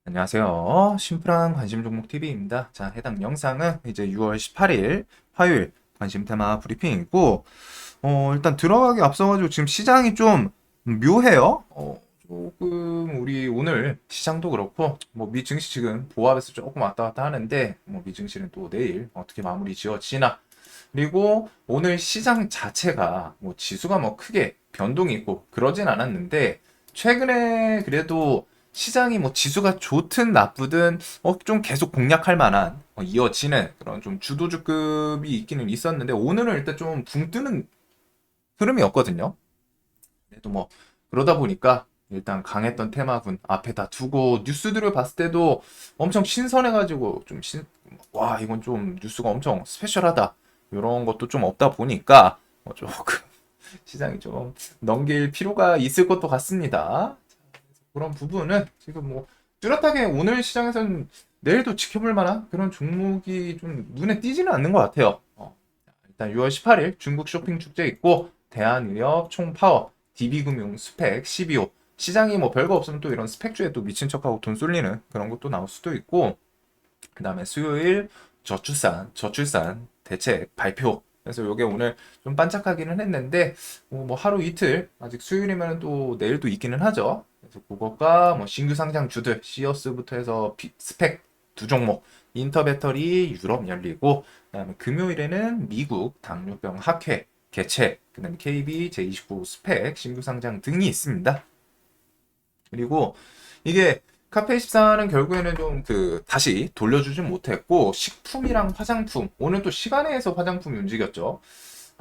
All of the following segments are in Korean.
안녕하세요. 심플한 관심 종목 TV입니다. 자, 해당 영상은 이제 6월 18일 화요일 관심 테마 브리핑이고, 일단 들어가기 앞서가지고 지금 시장이 좀 묘해요. 조금 우리 오늘 시장도 그렇고, 뭐 미증시 지금 보합에서 조금 왔다 갔다 하는데, 뭐 미증시는 또 내일 어떻게 마무리 지어지나. 그리고 오늘 시장 자체가 뭐 지수가 뭐 크게 변동이 있고 그러진 않았는데, 최근에 그래도 시장이 뭐 지수가 좋든 나쁘든 좀 계속 공략할 만한 이어지는 그런 좀 주도주급이 있기는 있었는데 오늘은 일단 좀 붕 뜨는 흐름이었거든요. 그래도 뭐 그러다 보니까 일단 강했던 테마군 앞에다 두고 뉴스들을 봤을 때도 엄청 신선해가지고 와 이건 좀 뉴스가 엄청 스페셜하다 이런 것도 좀 없다 보니까 조금 시장이 좀 넘길 필요가 있을 것도 같습니다. 그런 부분은 지금 뭐 뚜렷하게 오늘 시장에서는 내일도 지켜볼 만한 그런 종목이 좀 눈에 띄지는 않는 것 같아요. 일단 6월 18일 중국 쇼핑 축제 있고 대한의협, 총파워, DB금융, 스펙, CBO 시장이 뭐 별거 없으면 또 이런 스펙주에 또 미친 척하고 돈 쏠리는 그런 것도 나올 수도 있고 그 다음에 수요일 저출산 대책 발표. 그래서 이게 오늘 좀 반짝하기는 했는데 뭐 하루 이틀 아직 수요일이면 또 내일도 있기는 하죠. 그래서 그것과 뭐 신규 상장주들 시어스부터 해서 스펙 두 종목 인터배터리 유럽 열리고 그다음에 금요일에는 미국 당뇨병 학회 개최 그다음에 KB 제29 스펙 신규 상장 등이 있습니다. 그리고 이게 카페24는 결국에는 좀 다시 돌려주진 못했고 식품이랑 화장품 오늘 또 시간에서 화장품이 움직였죠.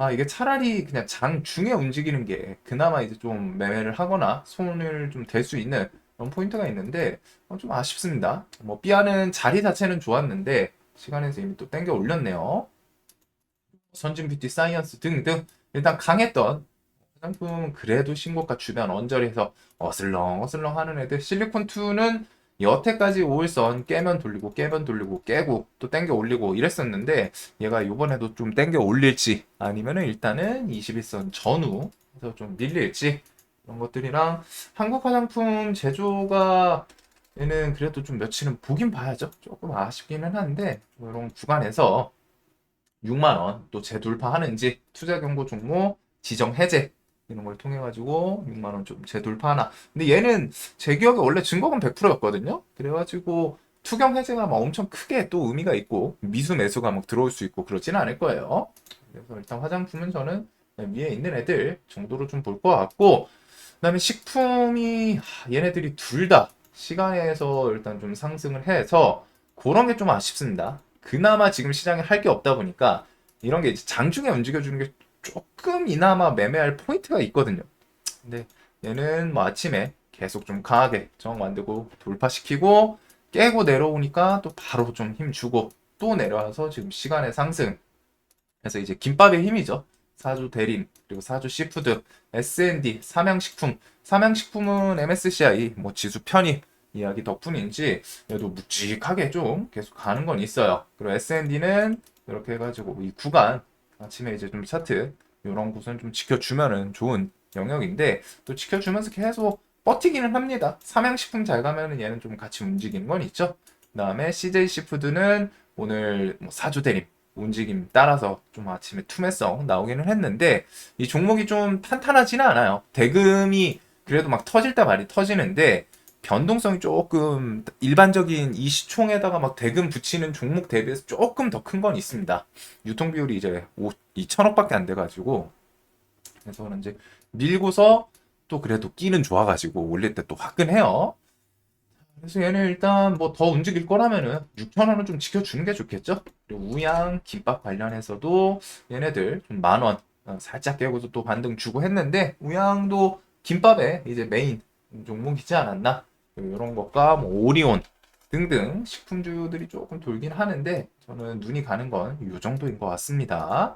아 이게 차라리 그냥 장중에 움직이는 게 그나마 이제 좀 매매를 하거나 손을 좀 댈 수 있는 그런 포인트가 있는데 좀 아쉽습니다. 뭐 삐아는 자리 자체는 좋았는데 시간에서 이미 또 땡겨 올렸네요. 선진 뷰티 사이언스 등등 일단 강했던 화장품은 그래도 신고가 주변 언저리에서 어슬렁어슬렁 하는 애들 실리콘2는 여태까지 5일선 깨면 돌리고 깨고 또 땡겨 올리고 이랬었는데 얘가 이번에도 좀 땡겨 올릴지 아니면은 일단은 21선 전후 해서 좀 밀릴지 이런 것들이랑 한국 화장품 제조가 얘는 그래도 좀 며칠은 보긴 봐야죠. 조금 아쉽기는 한데 이런 구간에서 6만 원 또 재돌파하는지 투자 경고 종목 지정 해제 이런 걸 통해 가지고 6만 원 좀 재돌파하나. 근데 얘는 제 기억에 원래 증거금 100%였거든요. 그래가지고 투경 해제가 막 엄청 크게 또 의미가 있고 미수 매수가 막 들어올 수 있고 그렇지는 않을 거예요. 그래서 일단 화장품은 저는 위에 있는 애들 정도로 좀 볼 것 같고 그다음에 식품이 얘네들이 둘 다 시간에서 일단 좀 상승을 해서 그런 게 좀 아쉽습니다. 그나마 지금 시장에 할 게 없다 보니까 이런 게 이제 장중에 움직여주는 게 조금 이나마 매매할 포인트가 있거든요. 근데 얘는 뭐 아침에 계속 좀 강하게 저항 만들고 돌파시키고 깨고 내려오니까 또 바로 좀 힘 주고 또 내려와서 지금 시간의 상승. 그래서 이제 김밥의 힘이죠. 사주 대림 그리고 사주 시푸드 S&D 삼양식품 삼양식품은 MSCI 뭐 지수 편입 이야기 덕분인지 얘도 묵직하게 좀 계속 가는 건 있어요. 그리고 S&D는 이렇게 해가지고 이 구간 아침에 이제 좀 차트 이런 곳은 좀 지켜주면은 좋은 영역인데 또 지켜주면서 계속 버티기는 합니다. 삼양식품 잘 가면은 얘는 좀 같이 움직이는 건 있죠. 그다음에 CJ 시푸드는 오늘 뭐 사주 대림 움직임 따라서 좀 아침에 투매성 나오기는 했는데 이 종목이 좀 탄탄하지는 않아요. 대금이 그래도 막 터질 때 많이 터지는데 변동성이 조금 일반적인 이 시총에다가 막 대금 붙이는 종목 대비해서 조금 더 큰 건 있습니다. 유통 비율이 이제 2천억밖에 안 돼가지고 그래서 그런지 밀고서 또 그래도 끼는 좋아가지고 올릴 때 또 화끈해요. 그래서 얘는 일단 뭐 더 움직일 거라면은 6,000원은 좀 지켜주는 게 좋겠죠? 그리고 우양 김밥 관련해서도 얘네들 좀 만원 살짝 깨고서 또 반등 주고 했는데 우양도 김밥에 이제 메인 종목이지 않았나? 이런 것과 뭐 오리온 등등 식품주들이 조금 돌긴 하는데 저는 눈이 가는 건 이 정도인 것 같습니다.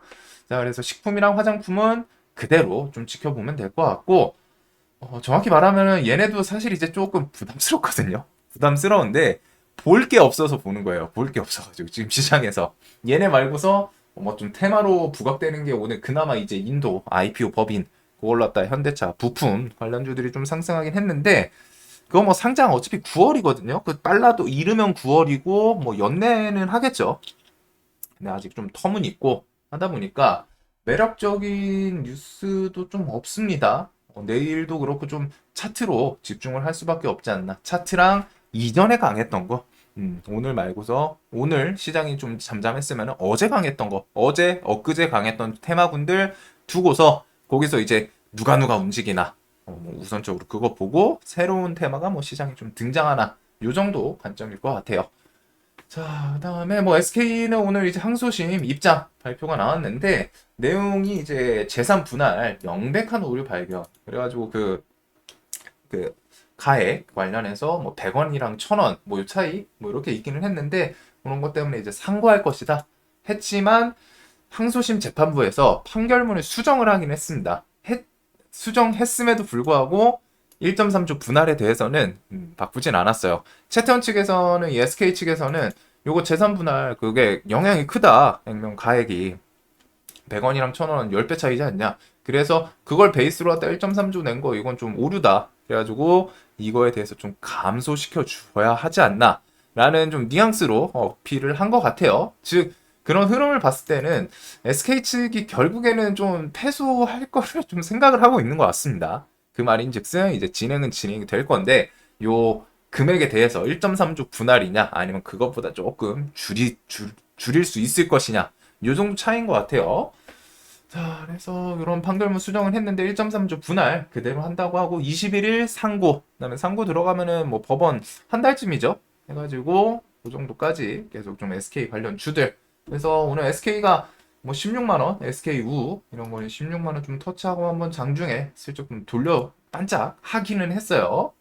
자, 그래서 식품이랑 화장품은 그대로 좀 지켜보면 될 것 같고 정확히 말하면은 얘네도 사실 이제 조금 부담스럽거든요. 부담스러운데 볼 게 없어서 보는 거예요. 볼 게 없어가지고 지금 시장에서 얘네 말고서 뭐 좀 테마로 부각되는 게 오늘 그나마 이제 인도 IPO 법인 그걸로 갖다 현대차 부품 관련주들이 좀 상승하긴 했는데 그거 뭐 상장 어차피 9월이거든요. 그 빨라도 이르면 9월이고 뭐 연내는 하겠죠. 근데 아직 좀 터무니 있고 하다 보니까 매력적인 뉴스도 좀 없습니다. 내일도 그렇고 좀 차트로 집중을 할 수밖에 없지 않나. 차트랑 이전에 강했던 거. 오늘 말고서 오늘 시장이 좀 잠잠했으면 어제 강했던 거, 어제 엊그제 강했던 테마군들 두고서 거기서 이제 누가 움직이나 뭐 우선적으로 그거 보고 새로운 테마가 뭐 시장에 좀 등장하나 요 정도 관점일 것 같아요. 자, 그다음에 뭐 SK는 오늘 이제 항소심 입장 발표가 나왔는데 내용이 이제 재산 분할 명백한 오류 발견. 그래가지고 그 가액 관련해서 뭐 100원이랑 1000원 뭐 요 차이 뭐 이렇게 있기는 했는데 그런 것 때문에 이제 상고할 것이다 했지만 항소심 재판부에서 판결문을 수정을 하긴 했습니다. 수정했음에도 불구하고 1.3조 분할에 대해서는 바꾸진 않았어요. 채태원 측에서는 이 SK 측에서는 요거 재산 분할 그게 영향이 크다. 액면 가액이 100원이랑 1000원 10배 차이지 않냐. 그래서 그걸 베이스로 하다 1.3조 낸 거 이건 좀 오류다. 그래가지고 이거에 대해서 좀 감소시켜 줘야 하지 않나. 라는 좀 뉘앙스로 어필을 한 것 같아요. 즉 그런 흐름을 봤을 때는 SK 측이 결국에는 좀 패소할 거를 좀 생각을 하고 있는 것 같습니다. 그 말인즉슨 이제 진행은 진행이 될 건데 요 금액에 대해서 1.3조 분할이냐 아니면 그것보다 조금 줄일 수 있을 것이냐 요 정도 차이인 것 같아요. 자, 그래서 이런 판결문 수정을 했는데 1.3조 분할 그대로 한다고 하고 21일 상고, 그다음에 상고 들어가면은 뭐 법원 한 달쯤이죠. 해가지고 그 정도까지 계속 좀 SK 관련 주들. 그래서 오늘 SK가 뭐 16만 원, SK 우 이런 거는 16만 원 좀 터치하고 한번 장중에 슬쩍 좀 돌려 반짝 하기는 했어요.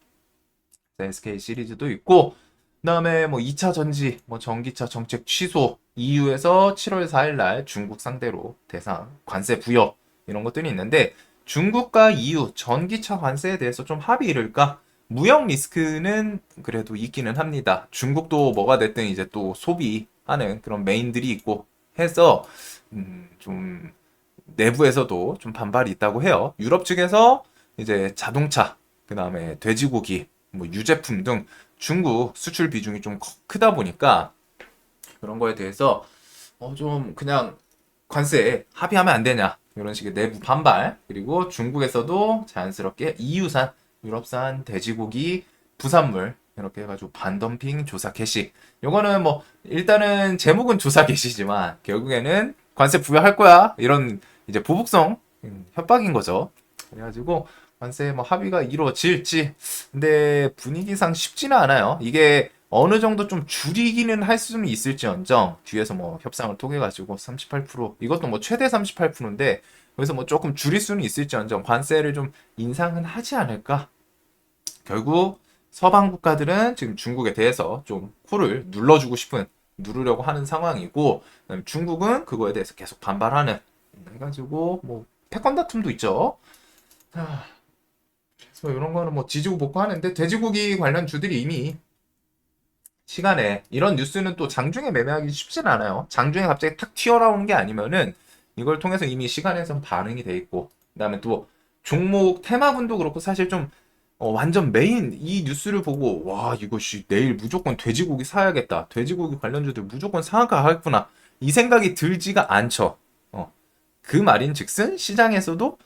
SK 시리즈도 있고 그다음에 뭐 2차 전지, 뭐 전기차 정책 취소 EU에서 7월 4일 날 중국 상대로 대상 관세 부여 이런 것들이 있는데 중국과 EU 전기차 관세에 대해서 좀 합의 이룰까? 무역 리스크는 그래도 있기는 합니다. 중국도 뭐가 됐든 이제 또 소비하는 그런 메인들이 있고 해서 좀 내부에서도 좀 반발이 있다고 해요. 유럽 측에서 이제 자동차, 그 다음에 돼지고기, 뭐 유제품 등 중국 수출 비중이 좀 크다 보니까 그런 거에 대해서 좀 그냥 관세에 합의하면 안 되냐 이런 식의 내부 반발 그리고 중국에서도 자연스럽게 EU산, 유럽산 돼지고기 부산물 이렇게 해가지고 반덤핑 조사 개시 요거는 뭐 일단은 제목은 조사 개시지만 결국에는 관세 부여할 거야 이런 이제 보복성 협박인 거죠. 그래가지고 관세 뭐 합의가 이루어질지 근데 분위기상 쉽지는 않아요. 이게 어느 정도 좀 줄이기는 할 수는 있을지언정 뒤에서 뭐 협상을 통해 가지고 38% 이것도 뭐 최대 38%인데 그래서 뭐 조금 줄일 수는 있을지언정 관세를 좀 인상은 하지 않을까. 결국 서방 국가들은 지금 중국에 대해서 좀 코를 눌러주고 싶은 누르려고 하는 상황이고 그다음에 중국은 그거에 대해서 계속 반발하는 해가지고 뭐 패권 다툼도 있죠. 그래서 이런 거는 뭐 지지고 볶고 하는데 돼지고기 관련 주들이 이미 시간에 이런 뉴스는 또 장중에 매매하기 쉽진 않아요. 장중에 갑자기 탁 튀어나오는 게 아니면은 이걸 통해서 이미 시간에선 반응이 돼 있고 그다음에 또 종목 테마군도 그렇고 사실 좀 완전 메인 이 뉴스를 보고 와 이것이 내일 무조건 돼지고기 사야겠다. 돼지고기 관련주들 무조건 상한가 하겠구나. 이 생각이 들지가 않죠. 그 말인즉슨 시장에서도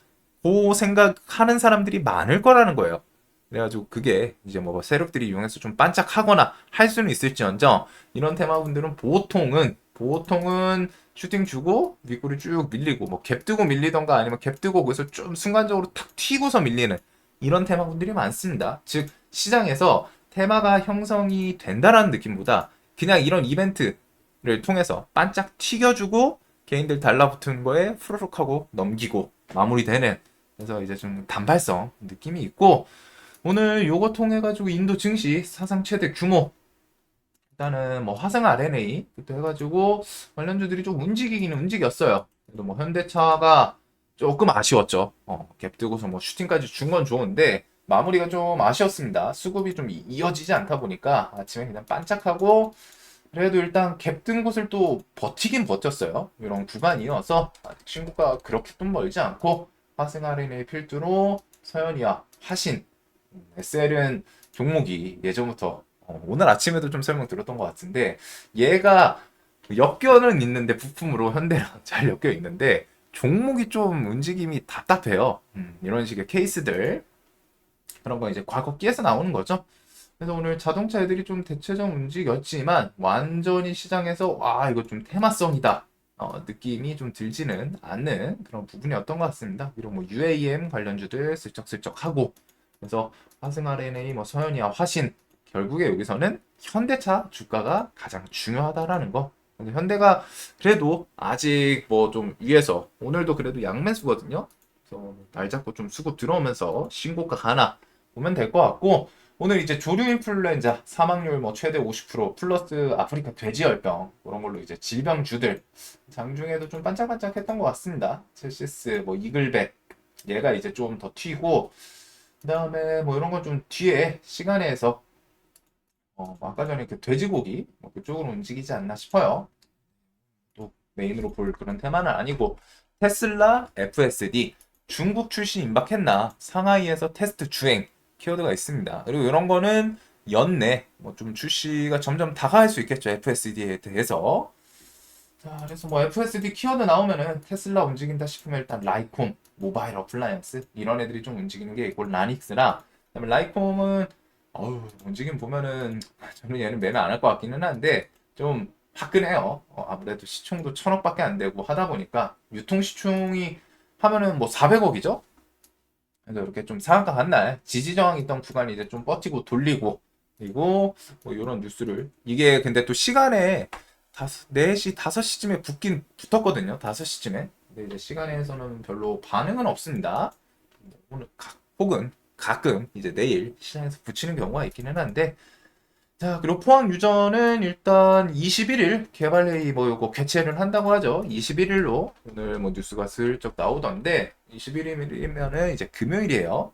그 생각하는 사람들이 많을 거라는 거예요. 그래가지고 그게 이제 뭐 세력들이 이용해서 좀 반짝하거나 할 수는 있을지언정 이런 테마분들은 보통은 슈팅 주고 윗골이 쭉 밀리고 뭐 갭 뜨고 밀리던가 아니면 갭 뜨고 거기서 좀 순간적으로 탁 튀고서 밀리는 이런 테마분들이 많습니다. 즉 시장에서 테마가 형성이 된다라는 느낌보다 그냥 이런 이벤트를 통해서 반짝 튀겨주고 개인들 달라붙은 거에 후루룩 하고 넘기고 마무리되는 그래서 이제 좀 단발성 느낌이 있고 오늘 요거 통해 가지고 인도 증시 사상 최대 규모 일단은 뭐 화성 RNA 부터 해가지고 관련주들이 좀 움직이기는 움직였어요. 그래도 뭐 현대차가 조금 아쉬웠죠. 갭 뜨고서 뭐 슈팅까지 준 건 좋은데 마무리가 좀 아쉬웠습니다. 수급이 좀 이어지지 않다 보니까 아침에 그냥 반짝하고 그래도 일단 갭 뜬 곳을 또 버티긴 버텼어요. 이런 구간이어서 아직 신고가 그렇게 또 멀지 않고 화생 RNA 필두로 서현이와 화신 SL은 종목이 예전부터 오늘 아침에도 좀 설명 들었던 것 같은데 얘가 엮여는 있는데 부품으로 현대랑 잘 엮여 있는데 종목이 좀 움직임이 답답해요. 이런 식의 케이스들 그런 거 이제 과거 끼에서 나오는 거죠. 그래서 오늘 자동차 애들이 좀 대체적 움직였지만 완전히 시장에서 와 이거 좀 테마성이다 느낌이 좀 들지는 않는 그런 부분이었던 것 같습니다. 이런 뭐 UAM 관련주들 슬쩍슬쩍 하고 그래서 화승 RNA 뭐 서현이와 화신 결국에 여기서는 현대차 주가가 가장 중요하다라는 거. 근데 현대가 그래도 아직 뭐 좀 위에서 오늘도 그래도 양매수거든요. 그래서 날 잡고 좀 수급 들어오면서 신고가 가나 보면 될 것 같고 오늘 이제 조류 인플루엔자 사망률 뭐 최대 50% 플러스 아프리카 돼지열병 그런 걸로 이제 질병주들 장중에도 좀 반짝반짝했던 것 같습니다. 첼시스 뭐 이글백 얘가 이제 좀 더 튀고 그다음에 뭐 이런 건 좀 뒤에 시간에서 뭐 아까 전에 그 돼지고기 뭐 그쪽으로 움직이지 않나 싶어요. 또 메인으로 볼 그런 테마는 아니고 테슬라 FSD 중국 출시 임박했나 상하이에서 테스트 주행 키워드가 있습니다. 그리고 이런 거는 연내 뭐 좀 출시가 점점 다가갈 수 있겠죠. FSD에 대해서. 자, 그래서 뭐 FSD 키워드 나오면은 테슬라 움직인다 싶으면 일단 라이콤, 모바일 어플라이언스 이런 애들이 좀 움직이는 게 있고 라닉스나 그다음에 라이콤은 움직임 보면은 저는 얘는 매매 안 할 것 같기는 한데 좀 화끈해요. 아무래도 시총도 1,000억밖에 안 되고 하다 보니까 유통 시총이 하면은 뭐 400억이죠. 그래서 이렇게 좀 상한가 간 날 지지 저항 있던 구간이 이제 좀 버티고 돌리고 그리고 뭐 이런 뉴스를 이게 근데 또 시간에 4시 5시쯤에 붙긴 붙었거든요. 5시쯤에. 근데 이제 시간에서는 별로 반응은 없습니다. 오늘 혹은 가끔 이제 내일 시장에서 붙이는 경우가 있기는 한데 자, 그리고 포항 유전은 일단 21일 개발회의 뭐 요거 개최를 한다고 하죠. 21일로 오늘 뭐 뉴스가 슬쩍 나오던데 21일이면은 이제 금요일이에요.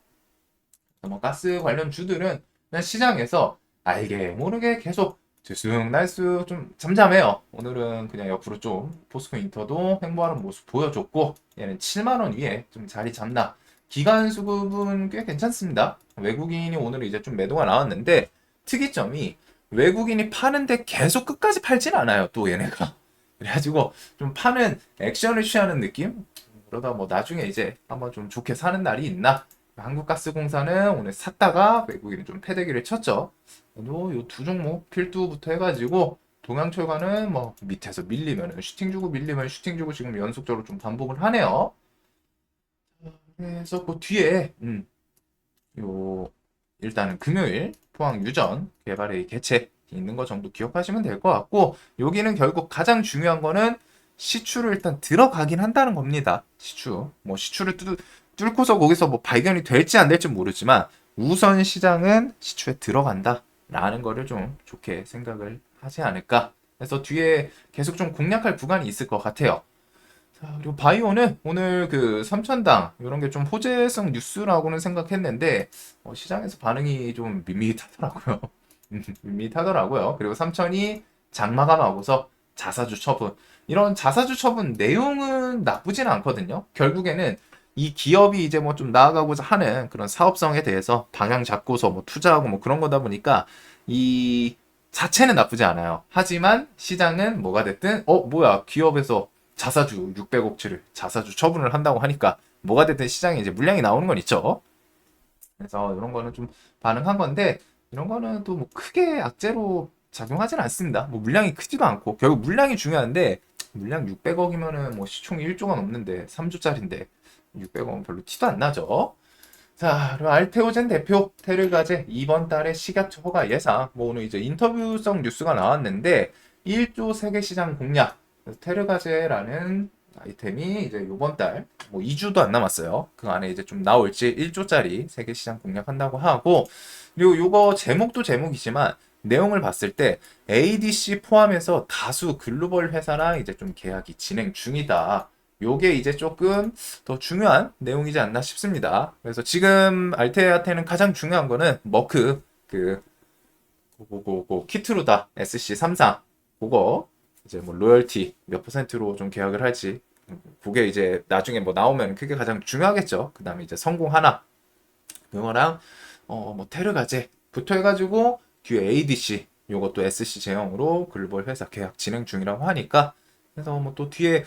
뭐 가스 관련 주들은 그냥 시장에서 알게 모르게 계속 들쑥날쑥 좀 잠잠해요. 오늘은 그냥 옆으로 좀 포스코 인터도 횡보하는 모습 보여줬고 얘는 7만 원 위에 좀 자리 잡나. 기간 수급은 꽤 괜찮습니다. 외국인이 오늘 이제 좀 매도가 나왔는데 특이점이 외국인이 파는데 계속 끝까지 팔진 않아요. 또 얘네가. 그래가지고 좀 파는 액션을 취하는 느낌? 그러다 뭐 나중에 이제 한번 좀 좋게 사는 날이 있나? 한국가스공사는 오늘 샀다가 외국인이 좀 패대기를 쳤죠. 요 두 종목 필두부터 해가지고 동양철과는 뭐 밑에서 밀리면 슈팅 주고 밀리면 슈팅 주고 지금 연속적으로 좀 반복을 하네요. 그래서 그 뒤에 요 일단은 금요일 포항 유전 개발의 개최 있는 거 정도 기억하시면 될 것 같고 여기는 결국 가장 중요한 거는 시추를 일단 들어가긴 한다는 겁니다. 시추 뭐 시추를 뚫고서 거기서 뭐 발견이 될지 안 될지 모르지만 우선 시장은 시추에 들어간다라는 거를 좀 좋게 생각을 하지 않을까. 그래서 뒤에 계속 좀 공략할 구간이 있을 것 같아요. 자, 그리고 바이오는 오늘 그 삼천당 이런 게 좀 호재성 뉴스라고는 생각했는데 시장에서 반응이 좀 밋밋하더라고요. 밋밋하더라고요. 그리고 삼천이 장마감하고서 자사주 처분 이런 자사주 처분 내용은 나쁘진 않거든요. 결국에는 이 기업이 이제 뭐 좀 나아가고자 하는 그런 사업성에 대해서 방향 잡고서 뭐 투자하고 뭐 그런 거다 보니까 이 자체는 나쁘지 않아요. 하지만 시장은 뭐가 됐든 뭐야 기업에서 자사주 600억치를 자사주 처분을 한다고 하니까 뭐가 됐든 시장에 이제 물량이 나오는 건 있죠. 그래서 이런 거는 좀 반응한 건데 이런 거는 또 뭐 크게 악재로 작용하진 않습니다. 뭐 물량이 크지도 않고 결국 물량이 중요한데 물량 600억이면은 뭐 시총이 1조가 넘는데 3주짜리인데 600억은 별로 티도 안 나죠. 자, 그리고 알테오젠 대표 테르가제 이번 달에 식약처 허가 예상. 뭐 오늘 이제 인터뷰성 뉴스가 나왔는데 1조 세계 시장 공략. 테르가제라는 아이템이 이제 이번 달 뭐 2주도 안 남았어요. 그 안에 이제 좀 나올지 1조짜리 세계 시장 공략한다고 하고 그리고 요거 제목도 제목이지만 내용을 봤을 때 ADC 포함해서 다수 글로벌 회사랑 이제 좀 계약이 진행 중이다. 요게 이제 조금 더 중요한 내용이지 않나 싶습니다. 그래서 지금 알테아한테는 가장 중요한 거는 머크 키트루다 SC34 그거 이제 뭐 로열티 몇 퍼센트로 좀 계약을 할지 그게 이제 나중에 뭐 나오면 그게 가장 중요하겠죠. 그다음에 이제 성공 하나 그거랑 뭐 테르가제 부터 해가지고 뒤에 ADC 요것도 SC 제형으로 글로벌 회사 계약 진행 중이라고 하니까 그래서 뭐 또 뒤에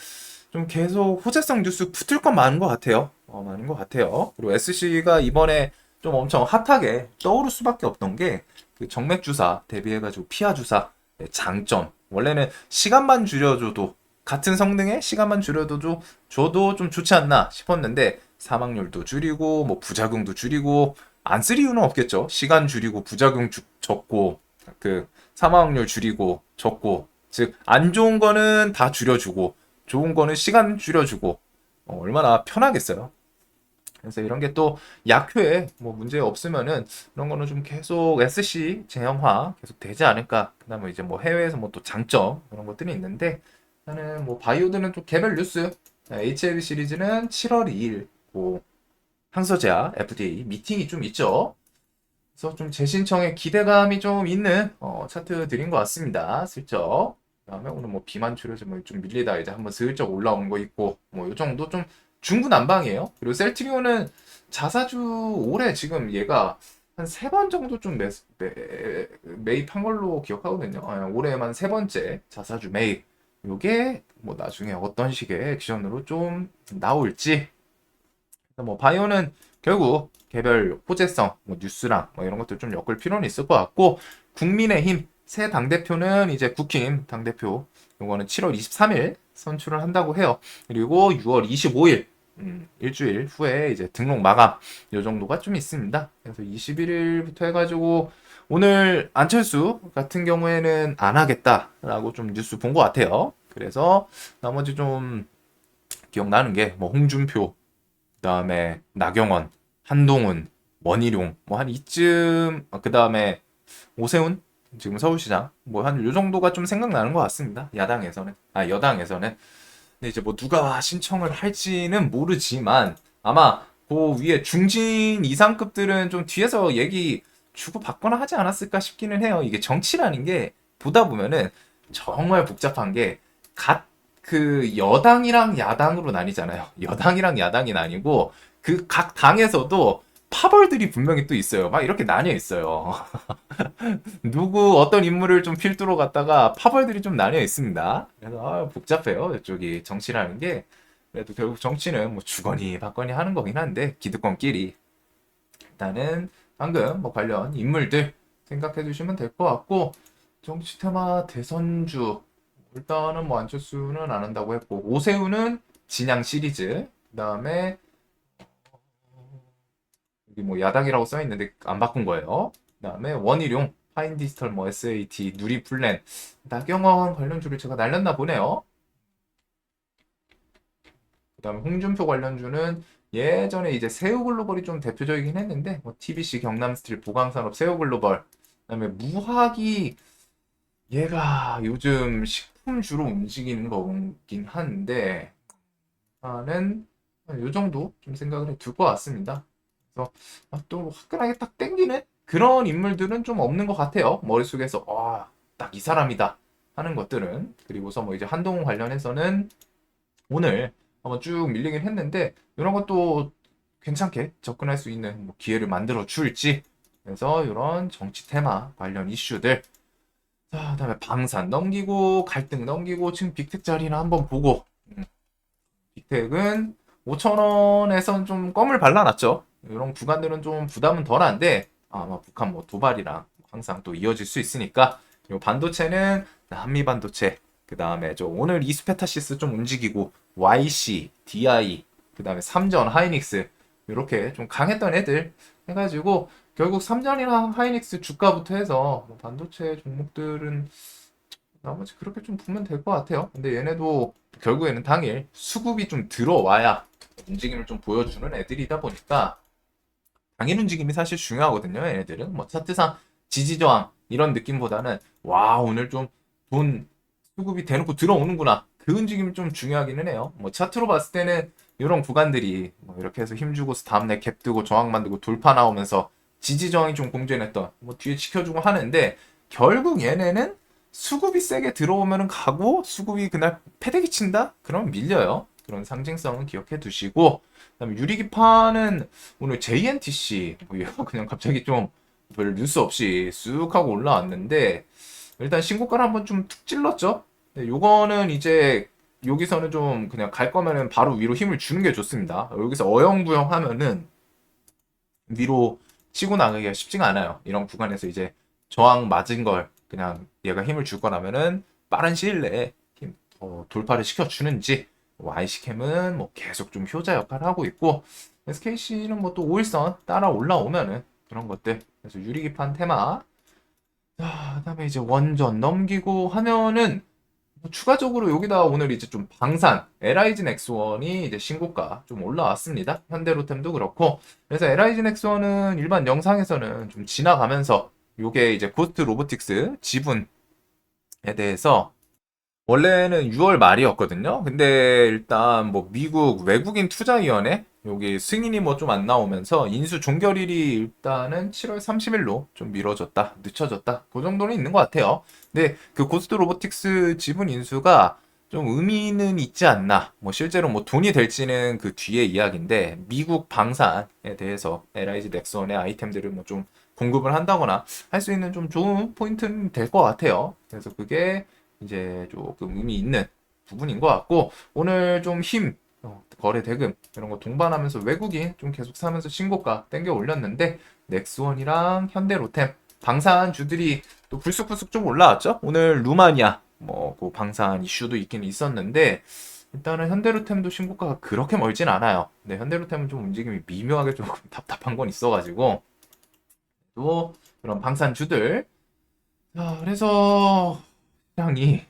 좀 계속 호재성 뉴스 붙을 건 많은 것 같아요. 많은 것 같아요. 그리고 SC가 이번에 좀 엄청 핫하게 떠오를 수밖에 없던 게 그 정맥 주사 대비해가지고 피하 주사 장점. 원래는 시간만 줄여줘도 같은 성능에 시간만 줘도 좀 좋지 않나 싶었는데 사망률도 줄이고 뭐 부작용도 줄이고 안 쓸 이유는 없겠죠. 시간 줄이고 부작용 적고 그 사망률 줄이고 적고 즉 안 좋은 거는 다 줄여주고 좋은 거는 시간 줄여주고 얼마나 편하겠어요. 그래서 이런 게 또 약효에 뭐 문제 없으면은 이런 거는 좀 계속 SC 제형화 계속 되지 않을까. 그다음에 이제 뭐 해외에서 뭐 또 장점 그런 것들이 있는데 나는 뭐 바이오들은 좀 개별 뉴스 HLB 시리즈는 7월 2일 뭐 항서제약 FDA 미팅이 좀 있죠. 그래서 좀 재신청에 기대감이 좀 있는 차트 드린 것 같습니다. 슬쩍. 그다음에 오늘 뭐 비만 줄여서 뭐좀 밀리다 이제 한번 슬쩍 올라온 거 있고 뭐 요 정도 좀 중구난방이에요. 그리고 셀트리온은 자사주 올해 지금 얘가 한 세 번 정도 좀 매입한 걸로 기억하거든요. 올해만 세 번째 자사주 매입. 요게 뭐 나중에 어떤 식의 액션으로 좀 나올지. 뭐 바이오는 결국 개별 호재성, 뭐 뉴스랑 뭐 이런 것들 좀 엮을 필요는 있을 것 같고 국민의힘 새 당대표는 이제 국힘 당대표 요거는 7월 23일 선출을 한다고 해요. 그리고 6월 25일 일주일 후에 이제 등록 마감 요 정도가 좀 있습니다. 그래서 21일부터 해가지고 오늘 안철수 같은 경우에는 안 하겠다라고 좀 뉴스 본 것 같아요. 그래서 나머지 좀 기억나는 게 뭐 홍준표 그다음에 나경원, 한동훈, 원희룡 뭐 한 이쯤 그다음에 오세훈 지금 서울시장 뭐 한 요 정도가 좀 생각나는 것 같습니다. 야당에서는 여당에서는 근데 이제 뭐 누가 신청을 할지는 모르지만 아마 그 위에 중진 이상급들은 좀 뒤에서 얘기 주고 받거나 하지 않았을까 싶기는 해요. 이게 정치라는 게 보다 보면은 정말 복잡한 게 그 여당이랑 야당으로 나뉘잖아요. 여당이랑 야당이 나뉘고 그 각 당에서도 파벌들이 분명히 또 있어요. 막 이렇게 나뉘어 있어요. 누구 어떤 인물을 좀 필두로 갖다가 파벌들이 좀 나뉘어 있습니다. 그래서 복잡해요. 이쪽이 정치라는 게 그래도 결국 정치는 뭐 주거니 받거니 하는 거긴 한데 기득권끼리 일단은 방금 뭐 관련 인물들 생각해 주시면 될 것 같고 정치 테마 대선주 일단은 뭐 안철수는 안 한다고 했고 오세훈은 진양 시리즈 그다음에 여기 뭐 야당이라고 써 있는데 안 바꾼 거예요. 그다음에 원희룡 파인 디지털 뭐 SAT 누리 플랜 나경원 관련주를 제가 날렸나 보네요. 그다음에 홍준표 관련주는 예전에 이제 새우글로벌이 좀 대표적이긴 했는데 뭐 TBC 경남스틸 보강산업 새우글로벌 그다음에 무학이 얘가 요즘 식품주로 움직이는 거긴 한데 나는 요 정도 좀 생각을 해둘 것 같습니다. 그래서 또 화끈하게 딱 땡기는 그런 인물들은 좀 없는 것 같아요. 머릿속에서 딱 이 사람이다 하는 것들은 그리고서 뭐 이제 한동훈 관련해서는 오늘 한번 쭉 밀리긴 했는데 이런 것도 괜찮게 접근할 수 있는 뭐 기회를 만들어 줄지 그래서 이런 정치 테마 관련 이슈들 자, 그다음에 방산 넘기고 갈등 넘기고 지금 빅텍 자리는 한번 보고 빅텍은 5,000원에선 좀 껌을 발라놨죠. 이런 구간들은 좀 부담은 덜한데 아마 북한 뭐 도발이랑 항상 또 이어질 수 있으니까 이 반도체는 한미 반도체 그 다음에 저 오늘 이스페타시스 좀 움직이고 YC, DI 그 다음에 삼전, 하이닉스 이렇게 좀 강했던 애들 해가지고 결국 삼전이랑 하이닉스 주가부터 해서 뭐 반도체 종목들은 나머지 그렇게 좀 보면 될 것 같아요. 근데 얘네도 결국에는 당일 수급이 좀 들어와야 움직임을 좀 보여주는 애들이다 보니까 당일 움직임이 사실 중요하거든요. 얘네들은 뭐 차트상 지지저항 이런 느낌보다는 와 오늘 좀 돈 수급이 대놓고 들어오는구나 그 움직임이 좀 중요하기는 해요. 뭐 차트로 봤을 때는 이런 구간들이 뭐 이렇게 해서 힘주고서 다음날 갭 뜨고 저항 만들고 돌파 나오면서 지지저항이 좀 공존했던 뭐 뒤에 지켜주고 하는데 결국 얘네는 수급이 세게 들어오면은 가고 수급이 그날 패대기 친다? 그럼 밀려요. 그런 상징성은 기억해 두시고 그다음에 유리기판은 오늘 JNTC 그냥 갑자기 좀 별 뉴스 없이 쑥 하고 올라왔는데 일단 신고가를 한번 좀 툭 찔렀죠. 네, 요거는 이제 여기서는 좀 그냥 갈 거면은 바로 위로 힘을 주는 게 좋습니다. 여기서 어영부영 하면은 위로 치고 나가기가 쉽지가 않아요. 이런 구간에서 이제 저항 맞은 걸 그냥 얘가 힘을 줄 거라면은 빠른 시일 내에 돌파를 시켜주는지 YC캠은 뭐 계속 좀 효자 역할을 하고 있고 SKC는 뭐 또 5일선 따라 올라오면은 그런 것들 그래서 유리기판 테마 그다음에 이제 원전 넘기고 하면은 뭐 추가적으로 여기다 오늘 이제 좀 방산 LIG 넥스원이 이제 신고가 좀 올라왔습니다. 현대로템도 그렇고 그래서 LIG 넥스원은 일반 영상에서는 좀 지나가면서 요게 이제 고스트 로보틱스 지분에 대해서 원래는 6월 말이었거든요. 근데 일단 뭐 미국 외국인 투자위원회 여기 승인이 뭐 좀 안 나오면서 인수 종결일이 일단은 7월 30일로 좀 미뤄졌다, 늦춰졌다. 그 정도는 있는 것 같아요. 근데 그 고스트 로보틱스 지분 인수가 좀 의미는 있지 않나. 뭐 실제로 뭐 돈이 될지는 그 뒤에 이야기인데 미국 방산에 대해서 LIG 넥슨의 아이템들을 뭐 좀 공급을 한다거나 할 수 있는 좀 좋은 포인트는 될 것 같아요. 그래서 그게 이제 조금 의미 있는 부분인 것 같고 오늘 좀 거래 대금 이런 거 동반하면서 외국인 좀 계속 사면서 신고가 땡겨 올렸는데 넥스원이랑 현대로템 방산주들이 또 불쑥불쑥 좀 올라왔죠. 오늘 루마니아 뭐그 방산 이슈도 있긴 있었는데 일단은 현대로템도 신고가가 그렇게 멀진 않아요. 근데 현대로템은 좀 움직임이 미묘하게 조금 답답한 건 있어가지고 또 그런 방산주들 그래서 시장이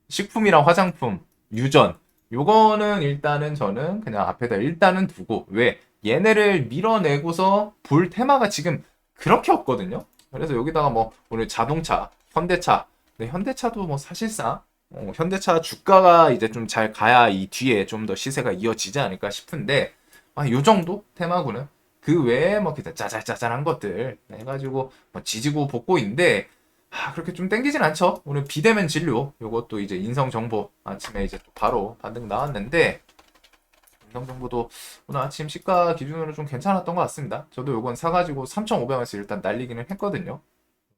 식품이랑 화장품, 유전 요거는 일단은 저는 그냥 앞에다 일단은 두고 왜 얘네를 밀어내고서 볼 테마가 지금 그렇게 없거든요. 그래서 여기다가 뭐 오늘 자동차, 현대차, 근데 현대차도 뭐 사실상 현대차 주가가 이제 좀 잘 가야 이 뒤에 좀 더 시세가 이어지지 않을까 싶은데 요 정도 테마구는 그 외에 뭐 기타 짜잘짜잘한 것들 해가지고 뭐 지지고 볶고인데 그렇게 좀 땡기진 않죠. 오늘 비대면 진료 요것도 이제 인성 정보 아침에 이제 또 바로 반등 나왔는데 인성 정보도 오늘 아침 시가 기준으로 좀 괜찮았던 것 같습니다. 저도 요건 사가지고 3,500원에서 일단 날리기는 했거든요.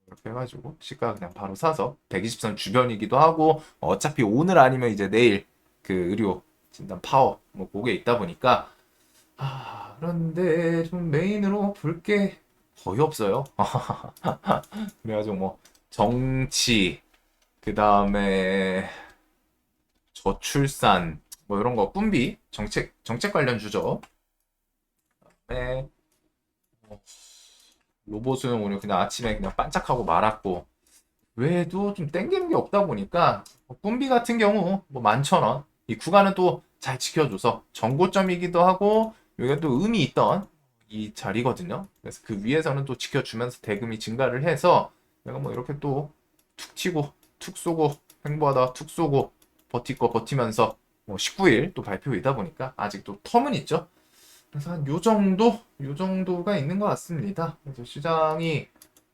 이렇게 해가지고 시가 그냥 바로 사서 120선 주변이기도 하고 어차피 오늘 아니면 이제 내일 그 의료 진단 파워 뭐 그게 있다 보니까 그런데 좀 메인으로 볼 게 거의 없어요. 그래가지고 뭐 정치, 그 다음에 저출산, 뭐 이런 거, 꿈비, 정책 관련 주죠. 네, 뭐 로봇은 오늘 그냥 아침에 그냥 반짝하고 말았고, 외에도 좀 땡기는 게 없다 보니까, 꿈비 같은 경우, 뭐 11,000원. 이 구간은 또 잘 지켜줘서 정고점이기도 하고, 여기가 또 의미 있던 이 자리거든요. 그래서 그 위에서는 또 지켜주면서 대금이 증가를 해서, 내가 뭐 이렇게 또 툭 튀고 툭 쏘고 횡보하다가 툭 쏘고 버티고 버티면서 뭐 19일 또 발표이다 보니까 아직도 텀은 있죠. 그래서 한 요 정도가 있는 것 같습니다. 그래서 시장이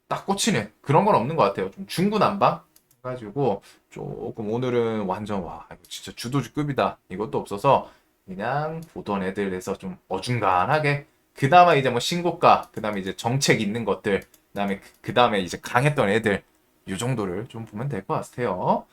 딱 꽂히는 그런 건 없는 것 같아요. 좀 중구난방 해가지고 조금 오늘은 완전 와 이거 진짜 주도주급이다 이것도 없어서 그냥 보던 애들에서 좀 어중간하게 그나마 이제 뭐 신고가 그다음에 이제 정책 있는 것들 그다음에 그다음에 이제 강했던 애들 요 정도를 좀 보면 될 것 같아요.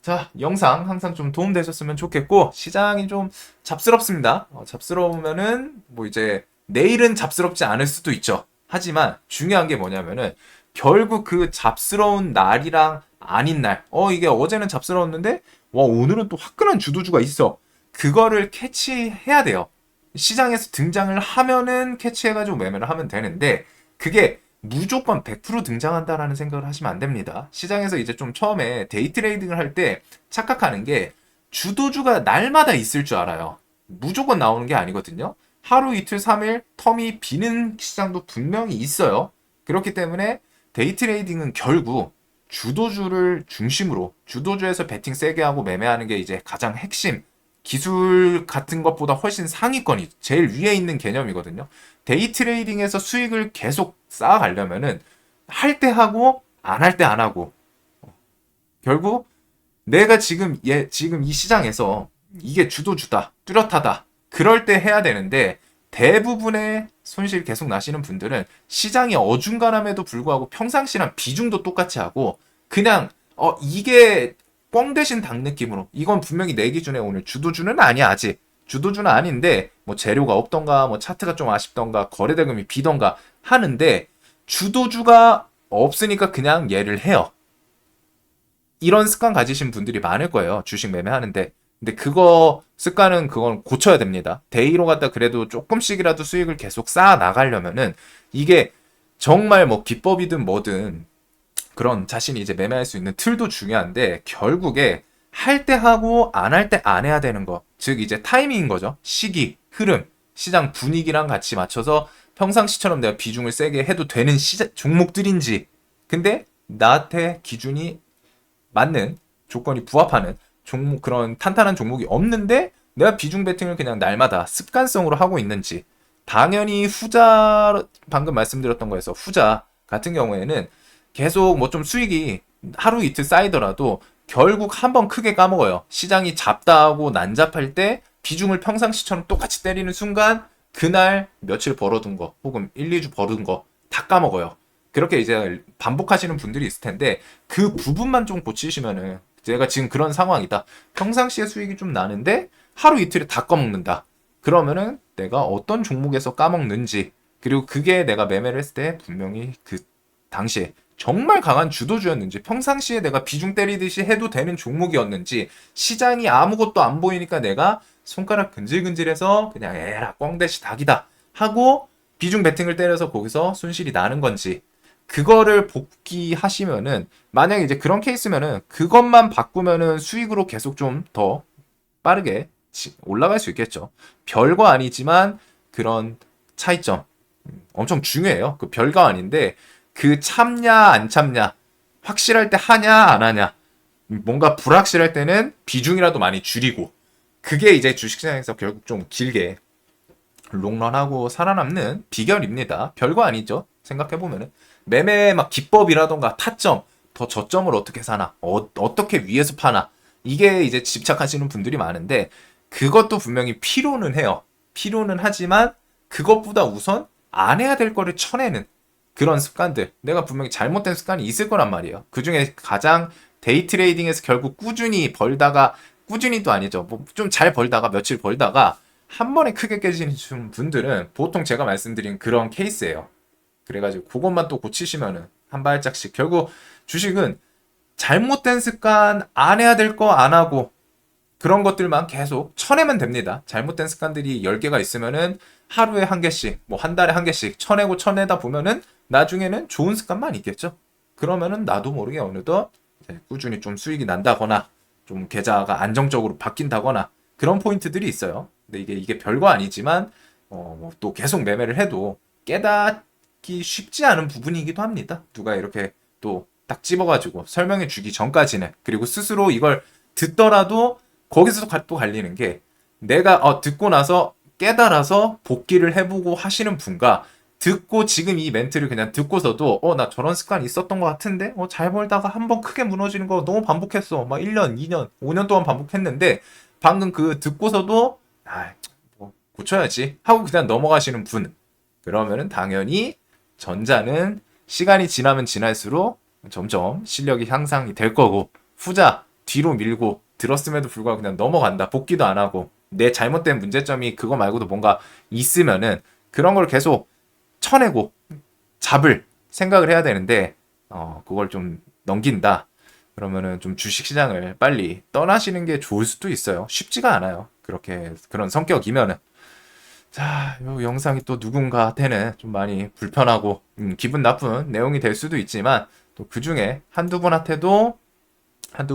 자, 영상 항상 좀 도움되셨으면 좋겠고, 시장이 좀 잡스럽습니다. 잡스러우면은, 뭐 이제, 내일은 잡스럽지 않을 수도 있죠. 하지만, 중요한 게 뭐냐면은, 결국 그 잡스러운 날이랑 아닌 날, 이게 어제는 잡스러웠는데, 와, 오늘은 또 화끈한 주도주가 있어. 그거를 캐치해야 돼요. 시장에서 등장을 하면은 캐치해가지고 매매를 하면 되는데, 그게 무조건 100% 등장한다라는 생각을 하시면 안 됩니다. 시장에서 이제 좀 처음에 데이 트레이딩을 할 때 착각하는 게 주도주가 날마다 있을 줄 알아요. 무조건 나오는 게 아니거든요. 하루 이틀 3일 텀이 비는 시장도 분명히 있어요. 그렇기 때문에 데이 트레이딩은 결국 주도주를 중심으로 주도주에서 베팅 세게 하고 매매하는 게 이제 가장 핵심 기술 같은 것보다 훨씬 상위권이 제일 위에 있는 개념이거든요. 데이 트레이딩에서 수익을 계속 쌓아가려면은 할 때 하고 안 할 때 안 하고 결국 내가 지금 이 시장에서 이게 주도주다 뚜렷하다 그럴 때 해야 되는데 대부분의 손실 계속 나시는 분들은 시장이 어중간함에도 불구하고 평상시랑 비중도 똑같이 하고 그냥 이게 뻥 대신 닭 느낌으로 이건 분명히 내 기준에 오늘 주도주는 아니야 아직 주도주는 아닌데 뭐 재료가 없던가 뭐 차트가 좀 아쉽던가 거래대금이 비던가 하는데 주도주가 없으니까 그냥 얘를 해요. 이런 습관 가지신 분들이 많을 거예요. 주식 매매하는데. 근데 그거 습관은 그건 고쳐야 됩니다. 데이로 갖다 그래도 조금씩이라도 수익을 계속 쌓아 나가려면은 이게 정말 뭐 기법이든 뭐든 그런 자신이 이제 매매할 수 있는 틀도 중요한데 결국에 할 때 하고 안 할 때 안 해야 되는 거. 즉 이제 타이밍인 거죠. 시기, 흐름, 시장 분위기랑 같이 맞춰서 평상시처럼 내가 비중을 세게 해도 되는 종목들인지 근데 나한테 기준이 맞는 조건이 부합하는 종목 그런 탄탄한 종목이 없는데 내가 비중 베팅을 그냥 날마다 습관성으로 하고 있는지 당연히 후자 방금 말씀드렸던 거에서 후자 같은 경우에는 계속 뭐 좀 수익이 하루 이틀 쌓이더라도 결국 한번 크게 까먹어요. 시장이 잡다 하고 난잡할 때 비중을 평상시처럼 똑같이 때리는 순간 그날 며칠 벌어둔 거 혹은 1, 2주 벌은 거 다 까먹어요. 그렇게 이제 반복하시는 분들이 있을 텐데 그 부분만 좀 고치시면은 제가 지금 그런 상황이다. 평상시에 수익이 좀 나는데 하루 이틀에 다 까먹는다. 그러면은 내가 어떤 종목에서 까먹는지 그리고 그게 내가 매매를 했을 때 분명히 그 당시에 정말 강한 주도주였는지 평상시에 내가 비중 때리듯이 해도 되는 종목이었는지 시장이 아무것도 안 보이니까 내가 손가락 근질근질해서 그냥 에라 꽝대시 닭이다 하고 비중 베팅을 때려서 거기서 손실이 나는 건지 그거를 복귀하시면은 만약에 이제 그런 케이스면은 그것만 바꾸면은 수익으로 계속 좀 더 빠르게 올라갈 수 있겠죠. 별거 아니지만 그런 차이점 엄청 중요해요. 그 별거 아닌데 그 참냐 안 참냐 확실할 때 하냐 안 하냐 뭔가 불확실할 때는 비중이라도 많이 줄이고 그게 이제 주식시장에서 결국 좀 길게 롱런하고 살아남는 비결입니다. 별거 아니죠. 생각해보면은 매매 막 기법이라던가 타점 더 저점을 어떻게 사나 어떻게 위에서 파나 이게 이제 집착하시는 분들이 많은데 그것도 분명히 필요는 해요. 필요는 하지만 그것보다 우선 안 해야 될 거를 쳐내는 그런 습관들 내가 분명히 잘못된 습관이 있을 거란 말이에요. 그중에 가장 데이 트레이딩에서 결국 꾸준히 벌다가 꾸준히도 아니죠. 뭐 좀 잘 벌다가 며칠 벌다가 한 번에 크게 깨지는 분들은 보통 제가 말씀드린 그런 케이스예요. 그래가지고 그것만 또 고치시면은 한 발짝씩 결국 주식은 잘못된 습관 안 해야 될 거 안 하고 그런 것들만 계속 쳐내면 됩니다. 잘못된 습관들이 10개가 있으면은 하루에 한 개씩 뭐 한 달에 한 개씩 쳐내고 쳐내다 보면은 나중에는 좋은 습관만 있겠죠. 그러면은 나도 모르게 어느덧 꾸준히 좀 수익이 난다거나 좀 계좌가 안정적으로 바뀐다거나 그런 포인트들이 있어요. 근데 이게 별거 아니지만 뭐또 계속 매매를 해도 깨닫기 쉽지 않은 부분이기도 합니다. 누가 이렇게 또 딱 집어가지고 설명해 주기 전까지는 그리고 스스로 이걸 듣더라도 거기서 또 갈리는 게 내가 듣고 나서 깨달아서 복귀를 해보고 하시는 분과 듣고 지금 이 멘트를 그냥 듣고서도 나 저런 습관이 있었던 것 같은데 잘 벌다가 한번 크게 무너지는 거 너무 반복했어 막 1년 2년 5년 동안 반복했는데 방금 그 듣고서도 뭐 고쳐야지 하고 그냥 넘어가시는 분 그러면은 당연히 전자는 시간이 지나면 지날수록 점점 실력이 향상이 될 거고 후자 뒤로 밀고 들었음에도 불구하고 그냥 넘어간다 복귀도 안 하고 내 잘못된 문제점이 그거 말고도 뭔가 있으면은 그런 걸 계속 쳐내고 잡을 생각을 해야 되는데 그걸 좀 넘긴다 그러면은 좀 주식시장을 빨리 떠나시는 게 좋을 수도 있어요. 쉽지가 않아요. 그렇게 그런 성격이면은 자, 이 영상이 또 누군가한테는 좀 많이 불편하고 기분 나쁜 내용이 될 수도 있지만 또 그 중에 한두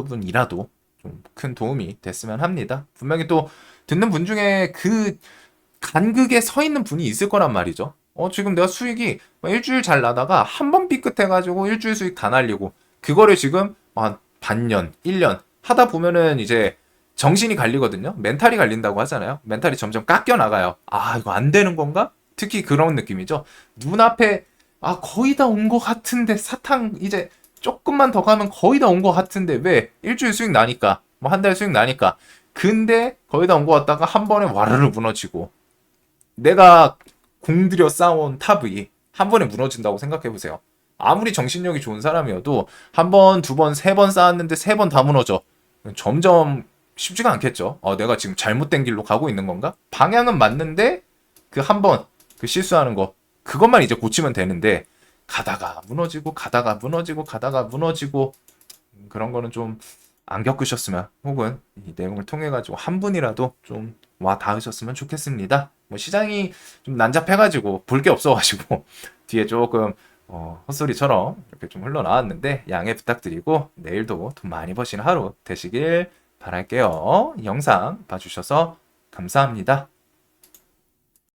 분이라도 좀 큰 도움이 됐으면 합니다. 분명히 또 듣는 분 중에 그 간극에 서 있는 분이 있을 거란 말이죠. 지금 내가 수익이 일주일 잘 나다가 한 번 삐끗해가지고 일주일 수익 다 날리고 그거를 지금 한 반년, 1년 하다 보면은 이제 정신이 갈리거든요. 멘탈이 갈린다고 하잖아요. 멘탈이 점점 깎여 나가요. 이거 안 되는 건가? 특히 그런 느낌이죠. 눈앞에 거의 다 온 것 같은데 사탕 이제 조금만 더 가면 거의 다 온 것 같은데 왜? 일주일 수익 나니까 뭐 한 달 수익 나니까 근데 거의 다 온 것 같다가 한 번에 와르르 무너지고 내가 공들여 쌓아온 탑이 한 번에 무너진다고 생각해 보세요. 아무리 정신력이 좋은 사람이어도 한 번, 두 번, 세 번 쌓았는데 세 번 다 무너져. 점점 쉽지가 않겠죠. 내가 지금 잘못된 길로 가고 있는 건가? 방향은 맞는데 그 한 번, 그 실수하는 거 그것만 이제 고치면 되는데 가다가 무너지고 가다가 무너지고 가다가 무너지고 그런 거는 좀 안 겪으셨으면 혹은 이 내용을 통해 가지고 한 분이라도 좀 와 닿으셨으면 좋겠습니다. 뭐 시장이 좀 난잡해가지고 볼 게 없어가지고 뒤에 조금 헛소리처럼 이렇게 좀 흘러나왔는데 양해 부탁드리고 내일도 돈 많이 버시는 하루 되시길 바랄게요. 영상 봐주셔서 감사합니다.